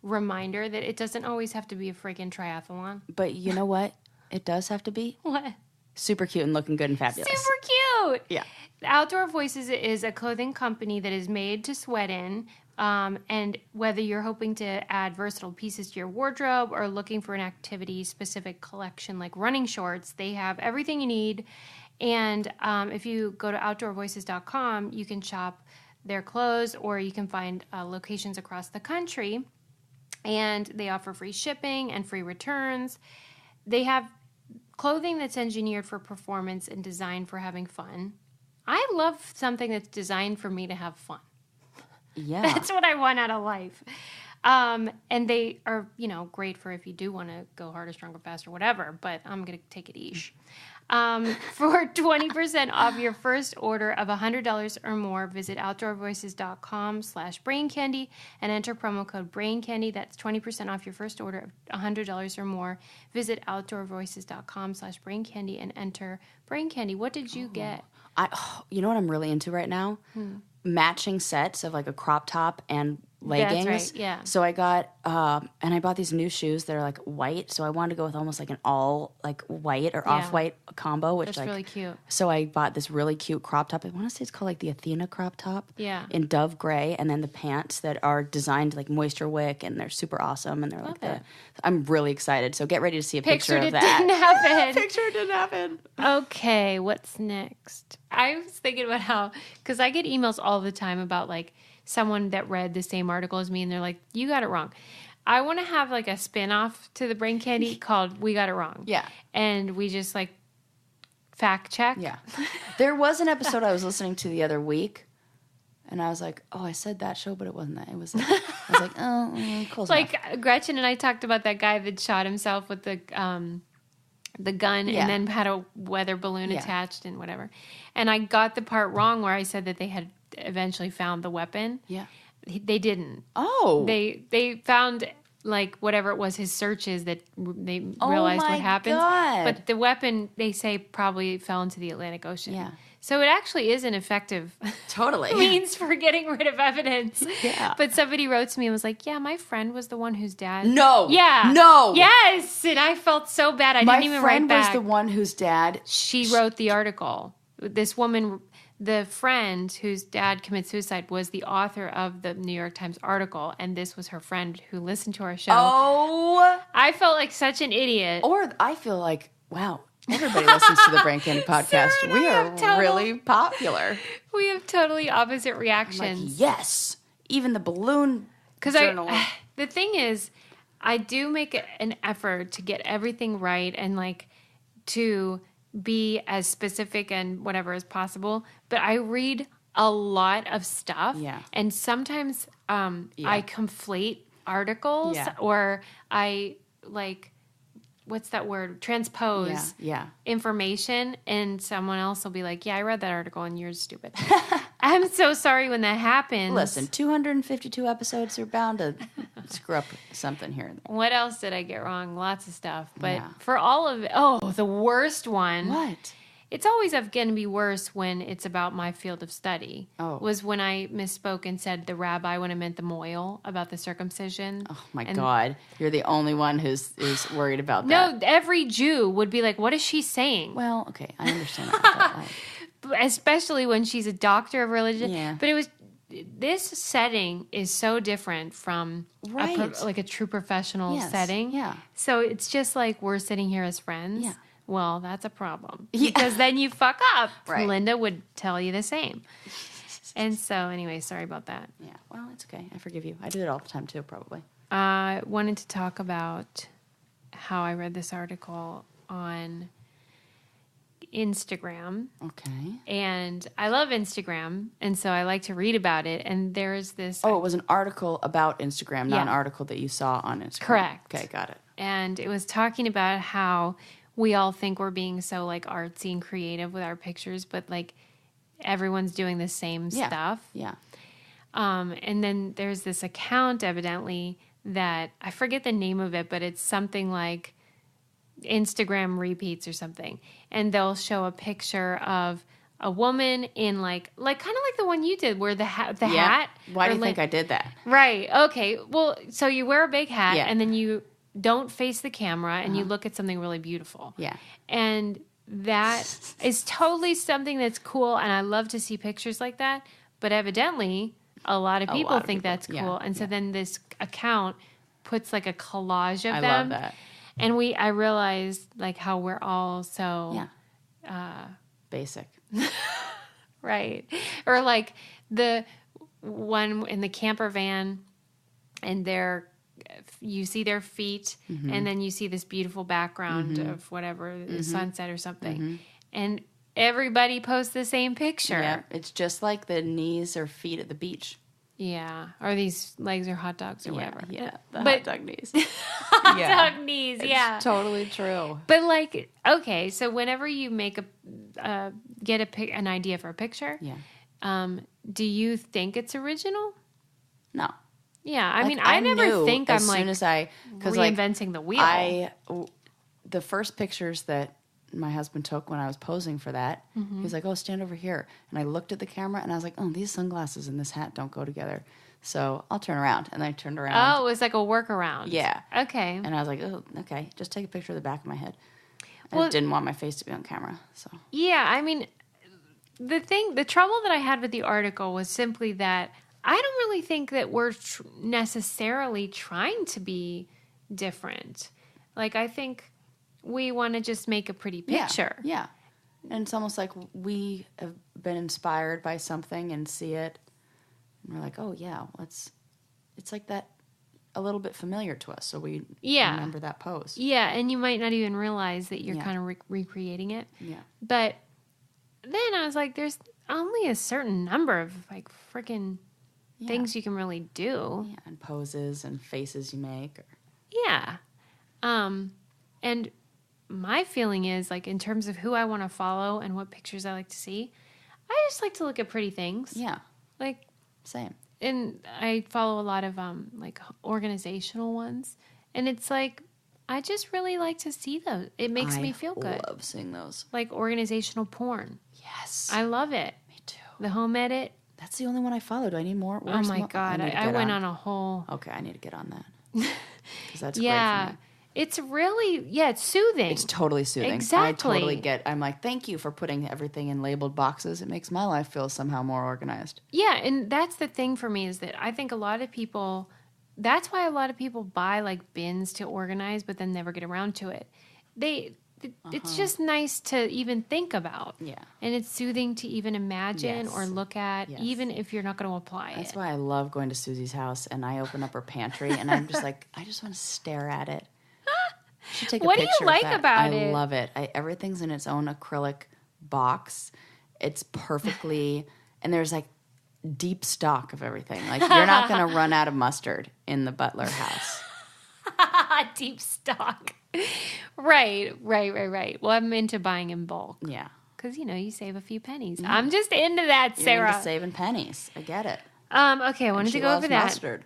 reminder that it doesn't always have to be a freaking triathlon. But you know what? It does have to be. What? Super cute and looking good and fabulous. Super cute. Yeah. Outdoor Voices is a clothing company that is made to sweat in. And whether you're hoping to add versatile pieces to your wardrobe or looking for an activity-specific collection like running shorts, they have everything you need. And if you go to outdoorvoices.com, you can shop their clothes or you can find locations across the country. And they offer free shipping and free returns. They have clothing that's engineered for performance and designed for having fun. I love something that's designed for me to have fun. Yeah. That's what I want out of life. And they are, great for if you do want to go harder, stronger, faster, whatever, but I'm going to take it each. For 20% off your first order of $100 or more, visit outdoorvoices.com/braincandy and enter promo code braincandy. That's 20% off your first order of $100 or more. Visit outdoorvoices.com/braincandy and enter braincandy. What did you get? You know what I'm really into right now? Matching sets of like a crop top and leggings. That's right, yeah. So I got, and I bought these new shoes that are like white. So I wanted to go with almost like an all like white or off-white combo. Which that's really cute. So I bought this really cute crop top. I want to say it's called like the Athena crop top. Yeah. In dove gray. And then the pants that are designed like moisture wick and they're super awesome. And they're I'm really excited. So get ready to see a picture of that. Didn't happen. Picture didn't happen. Okay, what's next? I was thinking about how, because I get emails all the time about like someone that read the same article as me and they're like, you got it wrong. I want to have like a spin-off to the Brain Candy called We Got It Wrong. Yeah. And we just like fact check. Yeah. There was an episode I was listening to the other week and I was like, oh, I said that show, but it wasn't that. It was, I was like, oh, close like enough. Gretchen and I talked about that guy that shot himself with the gun and then had a weather balloon attached and whatever. And I got the part wrong where I said that they had eventually found the weapon. Yeah. They didn't. Oh. They found like whatever it was, his searches that they realized what happened. God. But the weapon, they say, probably fell into the Atlantic Ocean. Yeah. So it actually is an effective means for getting rid of evidence. Yeah. But somebody wrote to me and was like, yeah, my friend was the one whose dad. No. Yeah. No. Yes. And I felt so bad. I didn't even write back. My friend was the one whose dad. She wrote the article. This woman, the friend whose dad committed suicide was the author of the New York Times article, and this was her friend who listened to our show. Oh. I felt like such an idiot. Or I feel like, wow, everybody listens to the Brain Candy podcast. We are really popular. We have totally opposite I'm reactions. like, yes. Even the balloon journal. The thing is, I do make an effort to get everything right and like to be as specific and whatever as possible. But I read a lot of stuff. Yeah. And sometimes I conflate articles or I like, what's that word? Transpose information, and someone else will be like, yeah, I read that article and you're stupid. I'm so sorry when that happens. Listen, 252 episodes are bound to screw up something here. What else did I get wrong? Lots of stuff. But for all of it, the worst one. What? It's always going to be worse when it's about my field of study. Oh. Was when I misspoke and said the rabbi when I meant the moil about the circumcision. Oh, my God. You're the only one who's worried about that. No, every Jew would be like, what is she saying? Well, okay, I understand that. Especially when she's a doctor of religion. Yeah. But this setting is so different from a true professional setting. Yeah. So it's just like we're sitting here as friends. Yeah. Well, that's a problem. Yeah. Because then you fuck up. Right. Linda would tell you the same. And so anyway, sorry about that. Yeah. Well, it's okay. I forgive you. I do it all the time too, probably. I wanted to talk about how I read this article on Instagram. Okay. And I love Instagram, and so I like to read about it. And there's this... Oh, it was an article about Instagram, not an article that you saw on Instagram. Correct. Okay, got it. And it was talking about how we all think we're being so like artsy and creative with our pictures, but like everyone's doing the same stuff. Yeah. And then there's this account evidently that I forget the name of it, but it's something like Instagram repeats or something. And they'll show a picture of a woman in like kind of like the one you did where the hat. Why do you think I did that? Right. Okay. Well, so you wear a big hat and then you don't face the camera and you look at something really beautiful. Yeah. And that is totally something that's cool. And I love to see pictures like that. But evidently, a lot of people think that's cool. Yeah. And so then this account puts like a collage of them. I love that. And I realized like how we're all so basic. Right. Or like the one in the camper van and you see their feet and then you see this beautiful background of whatever, the sunset or something. And everybody posts the same picture. Yeah. It's just like the knees or feet at the beach. Yeah. Or these legs or hot dogs or whatever. Yeah. Hot dog knees. Hot dog knees. Yeah. It's totally true. But like, okay. So whenever you make get an idea for a picture, do you think it's original? No. Yeah, I mean, I never think I'm like reinventing the wheel. The first pictures that my husband took when I was posing for that, he was like, "Oh, stand over here," and I looked at the camera and I was like, "Oh, these sunglasses and this hat don't go together." So I'll turn around, and I turned around. Oh, it was like a workaround. Yeah. Okay. And I was like, "Oh, okay, just take a picture of the back of my head." I didn't want my face to be on camera, so. Yeah, I mean, the trouble that I had with the article was simply that I don't really think that we're necessarily trying to be different. Like, I think we want to just make a pretty picture. Yeah. And it's almost like we have been inspired by something and see it. And we're like, oh, yeah, it's like that a little bit familiar to us. So we remember that pose. Yeah, and you might not even realize that you're kind of recreating it. Yeah. But then I was like, there's only a certain number of like freaking things you can really do. Yeah, and poses and faces you make. Yeah. And my feeling is like in terms of who I want to follow and what pictures I like to see, I just like to look at pretty things. Yeah. Like same. And I follow a lot of like organizational ones, and it's like I just really like to see those. It makes me feel good. I love seeing those. Like organizational porn. Yes. I love it. Me too. The home edit. That's the only one I follow. Do I need more? Oh my God. I went on a whole... Okay, I need to get on that. Because that's great for me. It's really, it's soothing. It's totally soothing. Exactly. I totally I'm like, thank you for putting everything in labeled boxes. It makes my life feel somehow more organized. Yeah, and that's the thing for me is that I think a lot of people, that's why a lot of people buy like bins to organize, but then never get around to it. It's just nice to even think about. Yeah. And it's soothing to even imagine or look at, even if you're not going to apply it. That's why I love going to Susie's house and I open up her pantry and I'm just like, I just want to stare at it. Should take a What do picture you like of that. about it? I love it. Everything's in its own acrylic box. It's perfectly, and there's like deep stock of everything. Like you're not going to run out of mustard in the Butler house. Deep stock. Right. Well, I'm into buying in bulk. Yeah. Because, you save a few pennies. I'm just into that, Sarah. You're into saving pennies. I get it. Okay, I wanted to go over that. Mustard.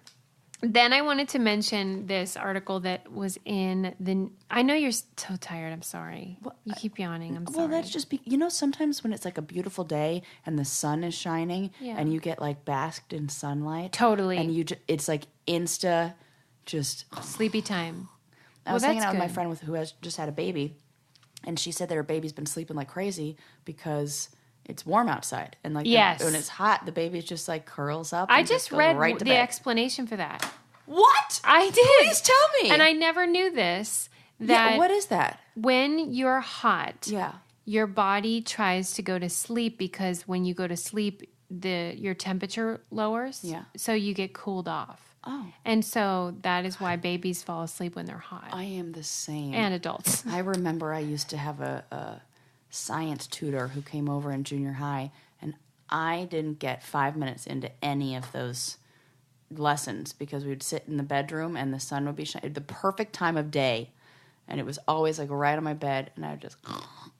Then I wanted to mention this article that was in the... I know you're so tired. I'm sorry. You keep yawning. I'm sorry. Well, that's just... sometimes when it's like a beautiful day and the sun is shining and you get like basked in sunlight. Totally. And it's like insta just... Sleepy time. I was hanging out with my friend who has just had a baby, and she said that her baby's been sleeping like crazy because it's warm outside, and like when it's hot, the baby just like curls up. I just read right to the bed. explanation for that. What? I did. Please tell me. And I never knew this. That what is that? When you're hot, yeah, your body tries to go to sleep because when you go to sleep, your temperature lowers. Yeah. So you get cooled off. Oh. And so that is why babies fall asleep when they're hot. I am the same. And adults. I remember I used to have a science tutor who came over in junior high, and I didn't get 5 minutes into any of those lessons because we would sit in the bedroom and the sun would be shining. The perfect time of day. And it was always like right on my bed, and I would just...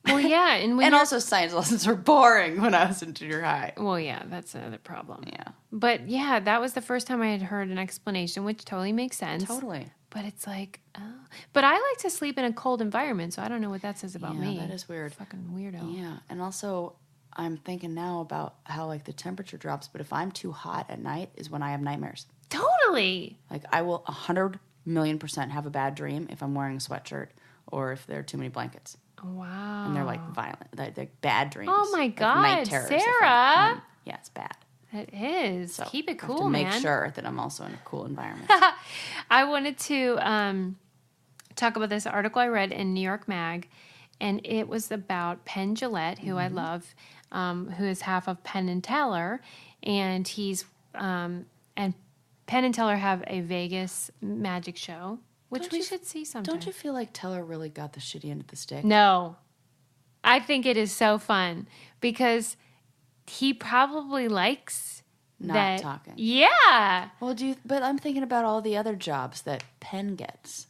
Well, yeah. And also science lessons were boring when I was in junior high. Well, yeah, that's another problem. Yeah. But yeah, that was the first time I had heard an explanation, which totally makes sense. Totally. But it's like, oh. But I like to sleep in a cold environment, so I don't know what that says about me. That is weird. Fucking weirdo. Yeah. And also, I'm thinking now about how like the temperature drops, but if I'm too hot at night is when I have nightmares. Totally. Like I will 100,000,000% have a bad dream if I'm wearing a sweatshirt or if there are too many blankets. Wow. And they're like violent. They're bad dreams. Oh my God, like night terrors, Sarah. Yeah, it's bad. It is. So keep it cool, man. Man. Make sure that I'm also in a cool environment. I wanted to talk about this article I read in New York Mag, and it was about Penn Jillette, who I love, who is half of Penn and Teller, and he's and Penn and Teller have a Vegas magic show, which we should see sometime. Don't you feel like Teller really got the shitty end of the stick? No. I think it is so fun because he probably likes not talking. Yeah. Well, but I'm thinking about all the other jobs that Penn gets.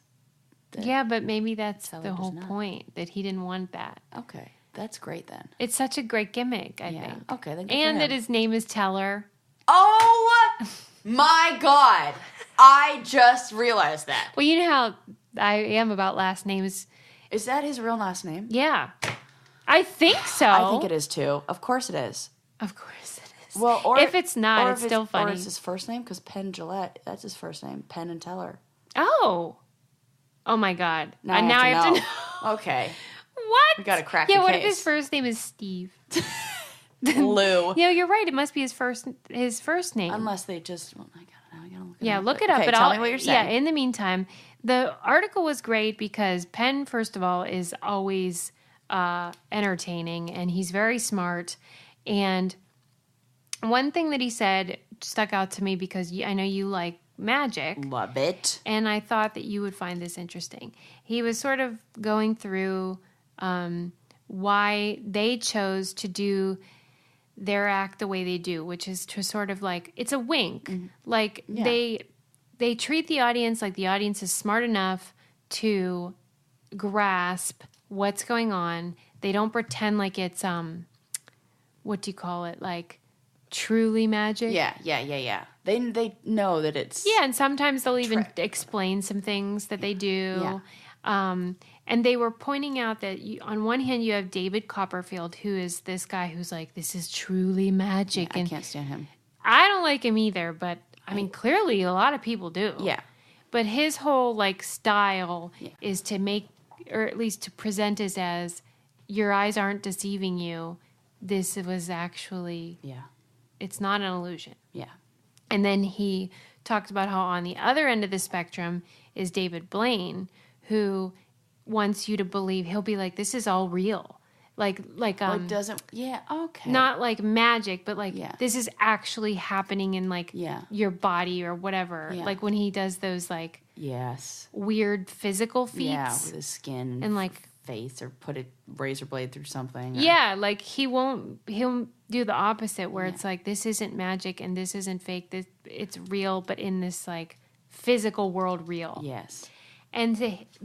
Yeah, but maybe that's Teller the whole does not. point, that he didn't want that. Okay. That's great then. It's such a great gimmick, I think. Okay, then and that his name is Teller. Oh my God. I just realized that. Well, you know how I am about last names. Is that his real last name? Yeah. I think so. I think it is too. Of course it is. Of course it is. Well, or if it's not, it's still funny. Or it's his first name, because Penn Jillette, that's his first name. Penn and Teller. Oh my God. Now I have to know. Okay. What? We got to crack Yeah, the what case. if his first name is Steve? Lou. Yeah, you're right. It must be his first name. Unless they just... Well, I gotta look it up. Yeah, look it up. Okay, but tell me what you're saying. Yeah, in the meantime, the article was great because Penn, first of all, is always entertaining, and he's very smart. And one thing that he said stuck out to me because I know you like magic. Love it. And I thought that you would find this interesting. He was sort of going through why they chose to do their act the way they do, which is to sort of like, it's a wink. Mm-hmm. Like they treat the audience like the audience is smart enough to grasp what's going on. They don't pretend like it's, what do you call it? Like truly magic. Yeah. They know that it's... Yeah, and sometimes they'll even explain some things that they do. Yeah. And they were pointing out that on one hand you have David Copperfield, who is this guy who's like, this is truly magic. Yeah, I can't stand him. I don't like him either, but I mean, clearly a lot of people do. Yeah. But his whole like style is to make, or at least to present it as, your eyes aren't deceiving you. This was actually, it's not an illusion. Yeah. And then he talked about how on the other end of the spectrum is David Blaine, who wants you to believe, he'll be like, this is all real. Like doesn't, okay. Not like magic, but like, this is actually happening in like your body or whatever. Yeah. Like when he does those like weird physical feats. Yeah, with his skin and like face, or put a razor blade through something. Yeah, like he'll do the opposite where it's like, this isn't magic and this isn't fake. It's real, but in this like physical world real. Yes. And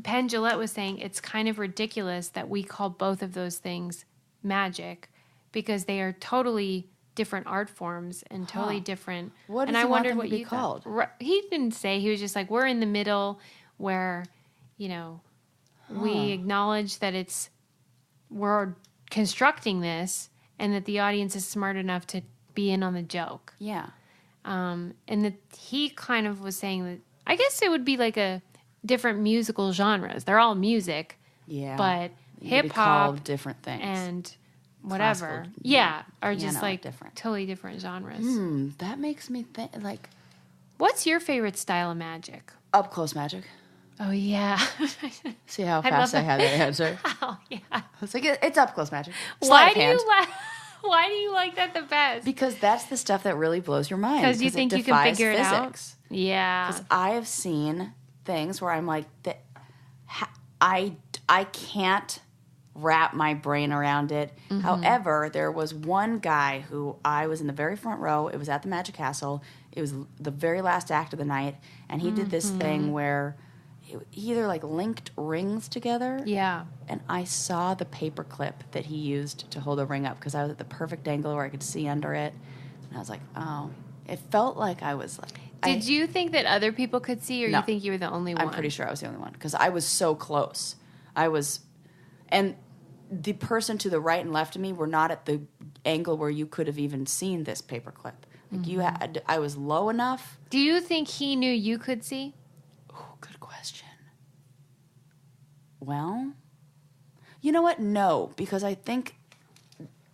Penn Jillette was saying it's kind of ridiculous that we call both of those things magic, because they are totally different art forms and totally different. What and does I he want wondered them what to be you called? He didn't say. He was just like, we're in the middle where, you know, we acknowledge that we're constructing this and that the audience is smart enough to be in on the joke. Yeah. And that he kind of was saying that, I guess it would be like a different musical genres. They're all music. Yeah. But hip hop different things and whatever. Classical, are just like different. totally different genres. That makes me think, like, what's your favorite style of magic? Up close magic. Oh yeah. See how fast I had that answer? Oh yeah. I was like, it's up close magic. Why do you like that the best? Because that's the stuff that really blows your mind. Because you think you can figure physics. it out? Yeah. Because I have seen things where I'm like, I can't wrap my brain around it. Mm-hmm. However, there was one guy who I was in the very front row. It was at the Magic Castle. It was the very last act of the night. And he did this thing where he either like linked rings together. Yeah. And I saw the paper clip that he used to hold the ring up because I was at the perfect angle where I could see under it. And I was like, oh, it felt like I was like. Did you think that other people could see, or you think you were the only one? I'm pretty sure I was the only one because I was so close. And the person to the right and left of me were not at the angle where you could have even seen this paper clip. Like I was low enough. Do you think he knew you could see? Oh, good question. Well, you know what? No, because I think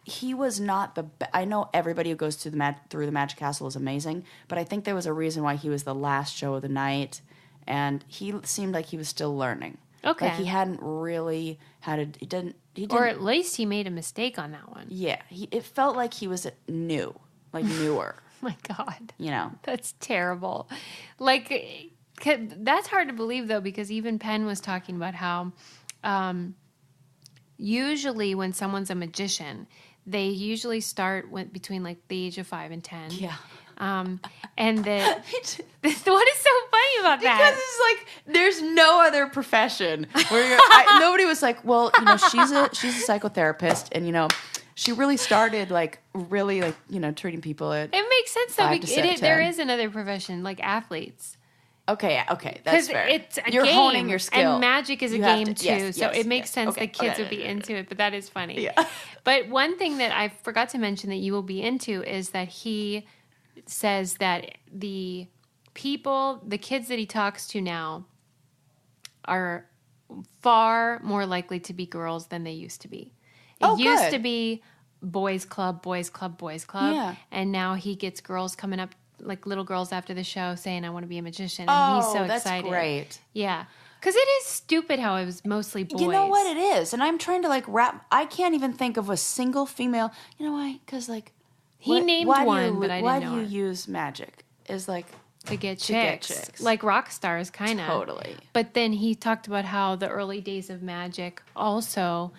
he was not the I know everybody who goes through the Magic Castle is amazing, but I think there was a reason why he was the last show of the night, and he seemed like he was still learning. Okay. Like he hadn't really he didn't or at least he made a mistake on that one. Yeah, it felt like he was newer. Oh my God. You know. That's terrible. Like, that's hard to believe, though, because even Penn was talking about how usually when someone's a magician, they usually start between like the age of 5 and 10. Yeah. And what is so funny about that? Because it's like there's no other profession where nobody was like, well, you know, she's a psychotherapist, and you know, she really started treating people at. It makes sense though. There is another profession like athletes. Okay, that's fair. It's You're game, honing your skill, and magic is a game too. Yes, so it makes sense okay. that kids would be into it. But that is funny. Yeah. But one thing that I forgot to mention that you will be into is that he says that the kids that he talks to now are far more likely to be girls than they used to be. It used to be boys club, boys club, boys club. Yeah. And now he gets girls coming up, like little girls after the show saying, I want to be a magician. And he's so excited. That's great. Yeah. Because it is stupid how it was mostly boys. You know what it is? And I'm trying to I can't even think of a single female. You know why? Because he named one, but I didn't know why do you it. use magic? Is like to get chicks. Like rock stars, kind of. Totally. But then he talked about how the early days of magic also,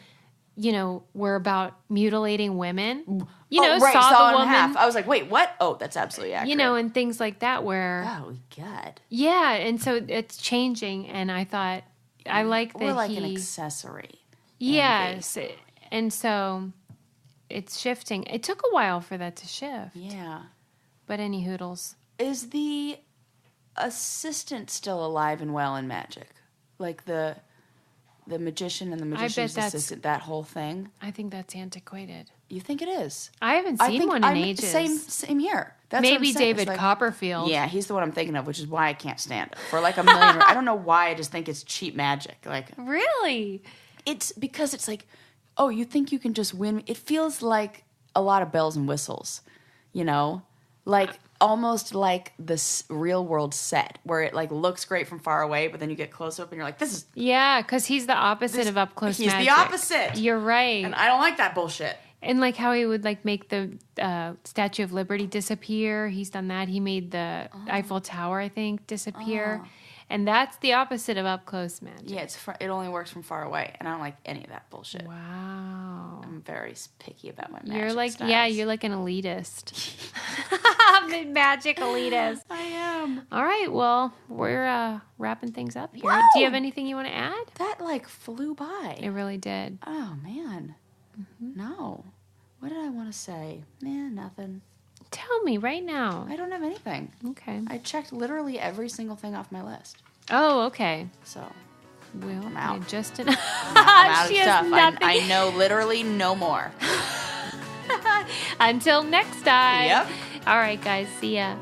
you know, were about mutilating women. You know, right, saw the woman. Half. I was like, wait, what? Oh, that's absolutely accurate. You know, and things like that where. Oh, God. Yeah, and so it's changing, and I thought, I like that We're like an accessory. Yes, and so it's shifting. It took a while for that to shift. Yeah. But any hoodles. Is the assistant still alive and well in magic? Like the magician and the magician's assistant, that whole thing? I think that's antiquated. You think it is? I haven't seen one in ages. Same here. That's maybe David Copperfield. Yeah, he's the one I'm thinking of, which is why I can't stand it. For like a million, I don't know why. I just think it's cheap magic. Like, really, it's because it's like, oh, you think you can just win? It feels like a lot of bells and whistles, you know, like almost like this real world set where it like looks great from far away, but then you get close up and you're like, this is because he's the opposite of up close. He's magic. the opposite. You're right, and I don't like that bullshit. And like how he would like make the Statue of Liberty disappear. He's done that. He made the Eiffel Tower, I think, disappear. And that's the opposite of up close magic. Yeah, it only works from far away, and I don't like any of that bullshit. Wow. I'm very picky about my magic You're like, styles. you're like an elitist. Magic elitist. I am. All right, well, we're wrapping things up here. Whoa! Do you have anything you want to add? That like flew by. It really did. Oh, man. No. What did I want to say? Man, nothing. Tell me right now. I don't have anything. Okay. I checked literally every single thing off my list. Oh, okay. So, Well, I'm out. Just I'm out of stuff. nothing. I know literally no more. Until next time. Yep. All right, guys. See ya.